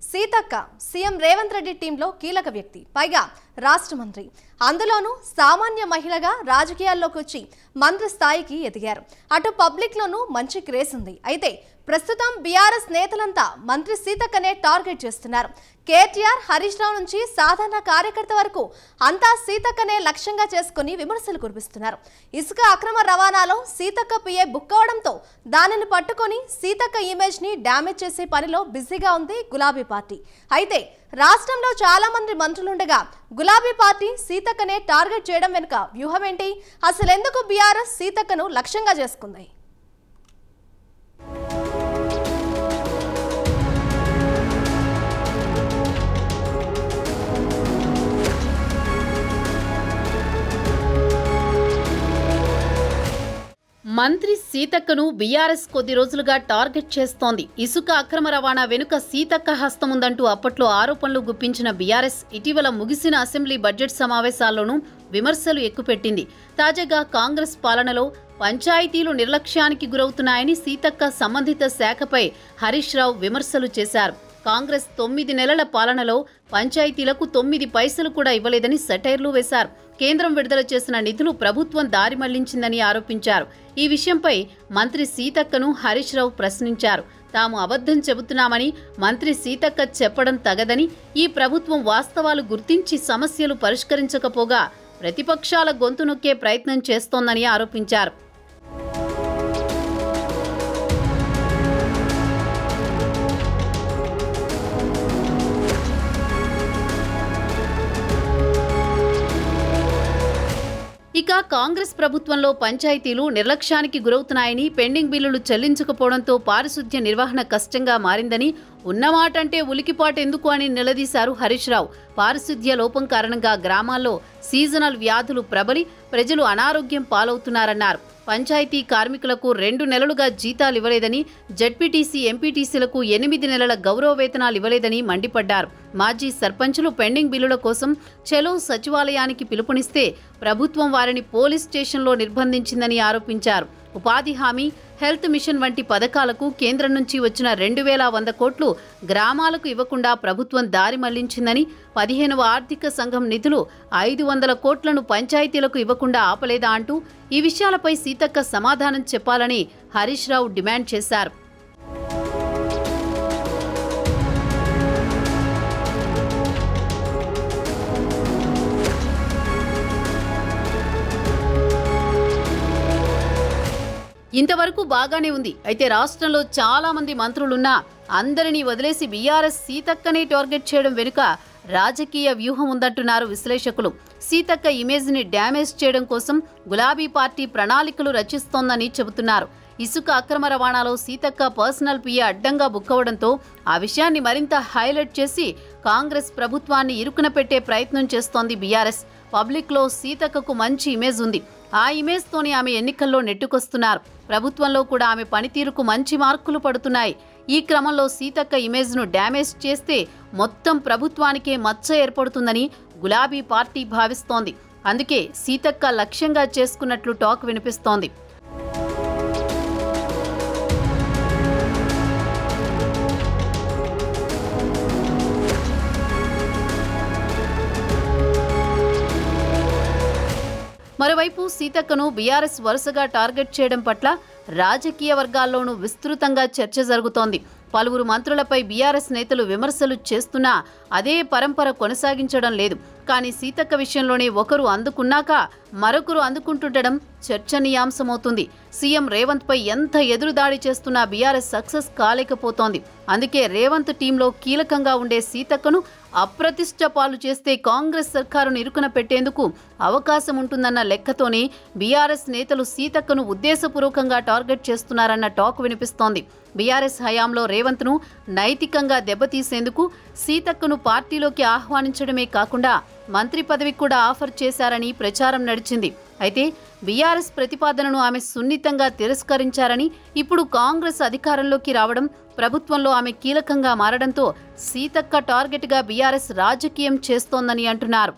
Seethakka CM Revanth Reddy టీంలో కీలక వ్యక్తి, పైగా రాష్ట్ర మంత్రి. అందులోనూ సామాన్య మహిళగా రాజకీయాల్లోకి వచ్చి మంత్రి స్థాయికి ఎదిగారు. అటు పబ్లిక్లోనూ మంచి క్రేజ్ ఉంది. అయితే ప్రస్తుతం బీఆర్ఎస్ నేతలంతా మంత్రి సీతక్కనే టార్గెట్ చేస్తున్నారు. కేటీఆర్, హరీష్ రావు నుంచి సాధారణ కార్యకర్త వరకు అంతా సీతక్కనే లక్ష్యంగా చేసుకుని విమర్శలు కురిపిస్తున్నారు. ఇసుక అక్రమ రవాణాలో సీతక్క పిఏ బుక్ అవడంతో దానిని పట్టుకొని సీతక్క ఇమేజ్ ని డ్యామేజ్ చేసే పనిలో బిజీగా ఉంది గులాబీ పార్టీ. అయితే రాష్ట్రంలో చాలా మంది మంత్రులుండగా గులాబీ పార్టీ సీతక్కనే టార్గెట్ చేయడం వెనుక వ్యూహం ఏంటి? అసలెందుకు బీఆర్ఎస్ సీతక్కను లక్ష్యంగా చేసుకుంది? మంత్రి సీతక్కను బీఆర్ఎస్ కొద్ది రోజులుగా టార్గెట్ చేస్తోంది. ఇసుక అక్రమ రవాణా వెనుక సీతక్క హస్తముందంటూ అప్పట్లో ఆరోపణలు గుప్పించిన బీఆర్ఎస్ ఇటీవల ముగిసిన అసెంబ్లీ బడ్జెట్ సమావేశాల్లోనూ విమర్శలు ఎక్కుపెట్టింది. తాజాగా కాంగ్రెస్ పాలనలో పంచాయతీలు నిర్లక్ష్యానికి గురవుతున్నాయని సీతక్క సంబంధిత శాఖపై హరీష్ రావు విమర్శలు చేశారు. కాంగ్రెస్ 9 నెలల పాలనలో పంచాయతీలకు 9 పైసలు కూడా ఇవ్వలేదని సెటైర్లు వేశారు. కేంద్రం విడుదల చేసిన నిధులు ప్రభుత్వం దారి మళ్లించిందని ఆరోపించారు. ఈ విషయంపై మంత్రి సీతక్కను హరీష్ రావు ప్రశ్నించారు. తాము అబద్ధం చెబుతున్నామని మంత్రి సీతక్క చెప్పడం తగదని, ఈ ప్రభుత్వం వాస్తవాలు గుర్తించి సమస్యలు పరిష్కరించకపోగా ప్రతిపక్షాల గొంతు నొక్కే ప్రయత్నం చేస్తోందని ఆరోపించారు. ఇక కాంగ్రెస్ ప్రభుత్వంలో పంచాయతీలు నిర్లక్ష్యానికి గురవుతున్నాయని, పెండింగ్ బిల్లులు చెల్లించకపోవడంతో పారిశుద్ధ్య నిర్వహణ కష్టంగా మారిందని, ఉన్నమాటంటే ఉలికిపాటు ఎందుకు అని నిలదీశారు హరీష్ రావు. పారిశుద్ధ్య లోపం కారణంగా గ్రామాల్లో సీజనల్ వ్యాధులు ప్రబలి ప్రజలు అనారోగ్యం పాలవుతున్నారన్నారు. పంచాయతీ కార్మికులకు 2 నెలలుగా జీతాలు ఇవ్వలేదని, జడ్పీటీసీ, ఎంపీటీసీలకు 8 నెలల గౌరవ వేతనాలు ఇవ్వలేదని మండిపడ్డారు. మాజీ సర్పంచులు పెండింగ్ బిల్లుల కోసం చెలో సచివాలయానికి పిలుపునిస్తే ప్రభుత్వం వారిని పోలీస్ స్టేషన్లో నిర్బంధించిందని ఆరోపించారు. ఉపాధి హామీ, హెల్త్ మిషన్ వంటి పథకాలకు కేంద్రం నుంచి వచ్చిన 2100 కోట్లు గ్రామాలకు ఇవ్వకుండా ప్రభుత్వం దారి మళ్లించిందని, 15వ ఆర్థిక సంఘం నిధులు 500 కోట్లను పంచాయతీలకు ఇవ్వకుండా ఆపలేదా అంటూ ఈ విషయాలపై సీతక్క సమాధానం చెప్పాలని హరీష్ రావు డిమాండ్ చేశారు. ఇంతవరకు బాగానే ఉంది. అయితే రాష్ట్రంలో చాలా మంది మంత్రులున్నా అందరినీ వదిలేసి బీఆర్ఎస్ సీతక్కనే టార్గెట్ చేయడం వెనుక రాజకీయ వ్యూహం ఉందంటున్నారు విశ్లేషకులు. సీతక్క ఇమేజ్ ని డ్యామేజ్ చేయడం కోసం గులాబీ పార్టీ ప్రణాళికలు రచిస్తోందని చెబుతున్నారు. ఇసుక అక్రమ రవాణాలో సీతక్క పర్సనల్ పిఏ అడ్డంగా బుక్కవడంతో ఆ విషయాన్ని మరింత హైలైట్ చేసి కాంగ్రెస్ ప్రభుత్వాన్ని ఇరుకున పెట్టే ప్రయత్నం చేస్తోంది బీఆర్ఎస్. పబ్లిక్లో సీతక్కకు మంచి ఇమేజ్ ఉంది. ఆ ఇమేజ్తోనే ఆమె ఎన్నికల్లో నెట్టుకొస్తున్నారు. ప్రభుత్వంలో కూడా ఆమె పనితీరుకు మంచి మార్కులు పడుతున్నాయి. ఈ క్రమంలో సీతక్క ఇమేజ్ను డ్యామేజ్ చేస్తే మొత్తం ప్రభుత్వానికే మచ్చ ఏర్పడుతుందని గులాబీ పార్టీ భావిస్తోంది. అందుకే సీతక్క లక్ష్యంగా చేసుకున్నట్లు టాక్ వినిపిస్తోంది. మరోవైపు సీతక్కను బీఆర్ఎస్ వరుసగా టార్గెట్ చేయడం పట్ల రాజకీయ వర్గాల్లోనూ విస్తృతంగా చర్చ జరుగుతోంది. పలువురు మంత్రులపై బీఆర్ఎస్ నేతలు విమర్శలు చేస్తున్నా అదే పరంపర కొనసాగించడం లేదు. కానీ సీతక్క విషయంలోనే ఒకరు అందుకున్నాక మరొకరు అందుకుంటుండడం చర్చనీయాంశమవుతుంది. సీఎం రేవంత్ పై ఎంత ఎదురుదాడి చేస్తున్నా బీఆర్ఎస్ సక్సెస్ కాలేకపోతోంది. అందుకే రేవంత్ టీంలో కీలకంగా ఉండే సీతక్కను అప్రతిష్ట పాలు చేస్తే కాంగ్రెస్ సర్కారును ఇరుకున పెట్టేందుకు అవకాశం ఉంటుందన్న లెక్కతోనే బీఆర్ఎస్ నేతలు సీతక్కను ఉద్దేశపూర్వకంగా టార్గెట్ చేస్తున్నారన్న టాక్ వినిపిస్తోంది. బీఆర్ఎస్ హయాంలో రేవంత్ను నైతికంగా దెబ్బతీసేందుకు సీతక్కను పార్టీలోకి ఆహ్వానించడమే కాకుండా మంత్రి పదవి కూడా ఆఫర్ చేశారని ప్రచారం నడిచింది. అయితే బీఆర్ఎస్ ప్రతిపాదనను ఆమె సున్నితంగా తిరస్కరించారని, ఇప్పుడు కాంగ్రెస్ అధికారంలోకి రావడం, ప్రభుత్వంలో ఆమె కీలకంగా మారడంతో సీతక్క టార్గెట్గా బీఆర్ఎస్ రాజకీయం చేస్తోందని అంటున్నారు.